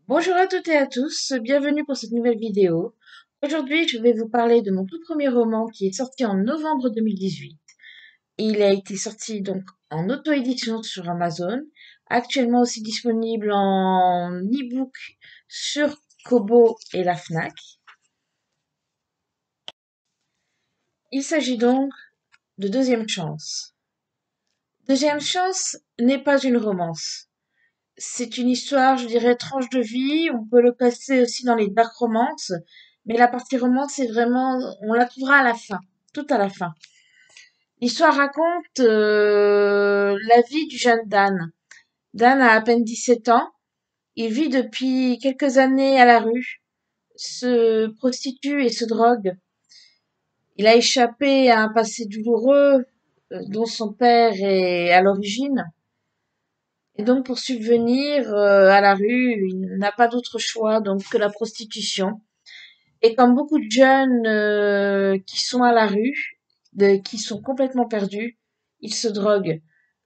Bonjour à toutes et à tous, bienvenue pour cette nouvelle vidéo. Aujourd'hui, je vais vous parler de mon tout premier roman qui est sorti en novembre 2018. Il a été sorti donc en auto-édition sur Amazon, actuellement aussi disponible en e-book sur Kobo et la Fnac. Il s'agit donc de Deuxième Chance. Deuxième Chance n'est pas une romance. C'est une histoire, je dirais, tranche de vie. On peut le passer aussi dans les dark romances. Mais la partie romance, c'est vraiment, on la trouvera à la fin, tout à la fin. L'histoire raconte la vie du jeune Dan. Dan a à peine 17 ans. Il vit depuis quelques années à la rue, se prostitue et se drogue. Il a échappé à un passé douloureux dont son père est à l'origine. Et donc pour subvenir à la rue, il n'a pas d'autre choix donc que la prostitution. Et comme beaucoup de jeunes qui sont à la rue, qui sont complètement perdus, ils se droguent.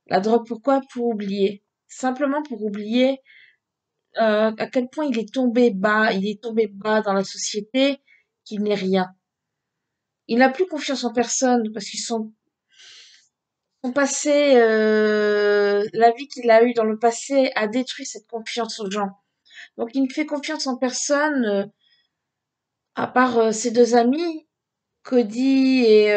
La drogue, pourquoi? Pour oublier. Simplement pour oublier à quel point il est tombé bas. Il est tombé bas dans la société, qu'il n'est rien. Il n'a plus confiance en personne parce qu'ils sont son passé, la vie qu'il a eue dans le passé a détruit cette confiance aux gens. Donc il ne fait confiance en personne, à part ses deux amis, Cody et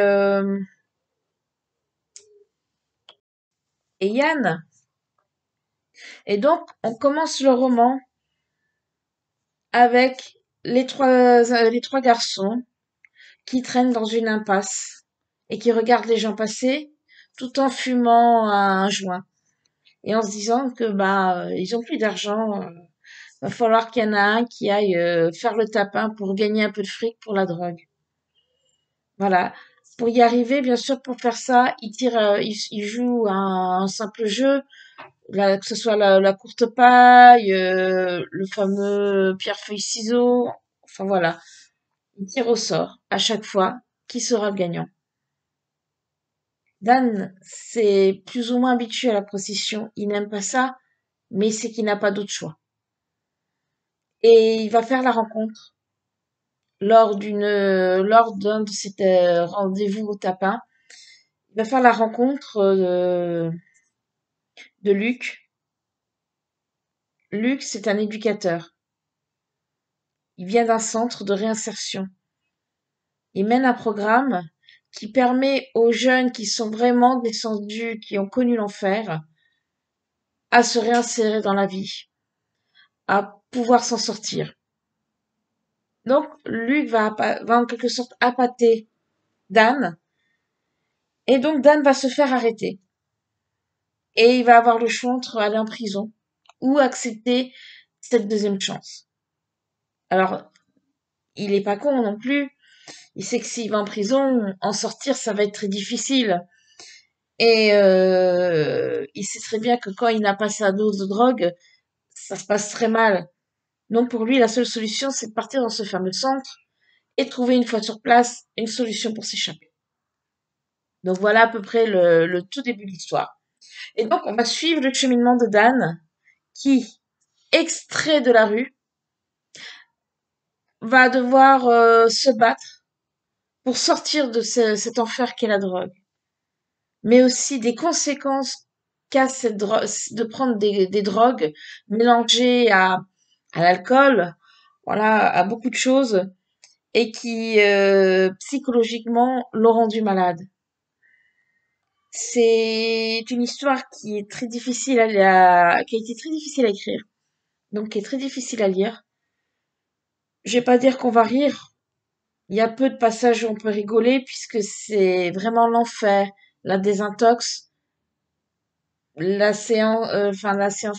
Yann. Et donc on commence le roman avec les trois garçons qui traînent dans une impasse et qui regardent les gens passer tout en fumant un joint et en se disant que ils ont plus d'argent. Va falloir qu'il y en a un qui aille faire le tapin pour gagner un peu de fric pour la drogue. Voilà. Pour y arriver, bien sûr, pour faire ça, il joue un simple jeu, que ce soit la courte paille, le fameux pierre-feuille-ciseaux. Enfin voilà. Il tire au sort à chaque fois qui sera le gagnant. Dan, c'est plus ou moins habitué à la procession. Il n'aime pas ça, mais c'est qu'il n'a pas d'autre choix. Et il va faire la rencontre lors d'un de ces rendez-vous au tapin. Il va faire la rencontre de Luc. Luc, c'est un éducateur. Il vient d'un centre de réinsertion. Il mène un programme qui permet aux jeunes qui sont vraiment descendus, qui ont connu l'enfer, à se réinsérer dans la vie, à pouvoir s'en sortir. Donc, Luc va en quelque sorte appâter Dan, et donc Dan va se faire arrêter. Et il va avoir le choix entre aller en prison ou accepter cette deuxième chance. Alors, il est pas con non plus. Il sait que s'il va en prison, en sortir, ça va être très difficile. Et il sait très bien que quand il n'a pas sa dose de drogue, ça se passe très mal. Donc pour lui, la seule solution, c'est de partir dans ce fameux centre et trouver une fois sur place une solution pour s'échapper. Donc voilà à peu près le tout début de l'histoire. Et donc on va suivre le cheminement de Dan qui, extrait de la rue, va devoir se battre pour sortir de cet enfer qu'est la drogue, mais aussi des conséquences qu'a de prendre des drogues mélangées à l'alcool, voilà, à beaucoup de choses, et qui psychologiquement l'ont rendu malade. C'est une histoire qui est très difficile qui a été très difficile à écrire, donc qui est très difficile à lire. Je vais pas dire qu'on va rire. Il y a peu de passages où on peut rigoler puisque c'est vraiment l'enfer, la désintox, la séance,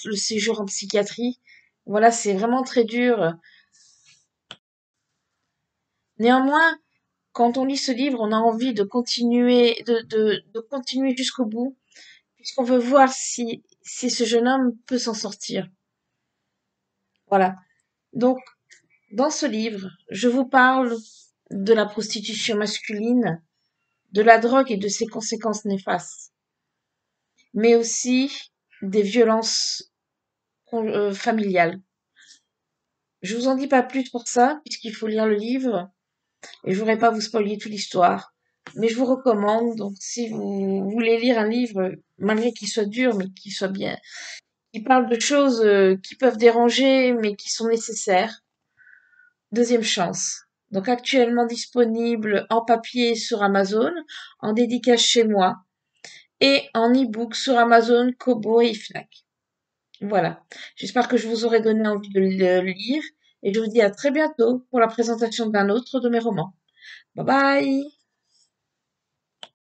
le séjour en psychiatrie. Voilà, c'est vraiment très dur. Néanmoins, quand on lit ce livre, on a envie de continuer, de continuer jusqu'au bout, puisqu'on veut voir si ce jeune homme peut s'en sortir. Voilà. Donc, dans ce livre, je vous parle de la prostitution masculine, de la drogue et de ses conséquences néfastes, mais aussi des violences familiales. Je vous en dis pas plus pour ça, puisqu'il faut lire le livre, et je voudrais pas vous spoiler toute l'histoire. Mais je vous recommande, donc si vous voulez lire un livre, malgré qu'il soit dur, mais qu'il soit bien, qui parle de choses qui peuvent déranger, mais qui sont nécessaires, Deuxième chance. Donc actuellement disponible en papier sur Amazon, en dédicace chez moi, et en e-book sur Amazon, Kobo et Fnac. Voilà. J'espère que je vous aurai donné envie de le lire, et je vous dis à très bientôt pour la présentation d'un autre de mes romans. Bye bye!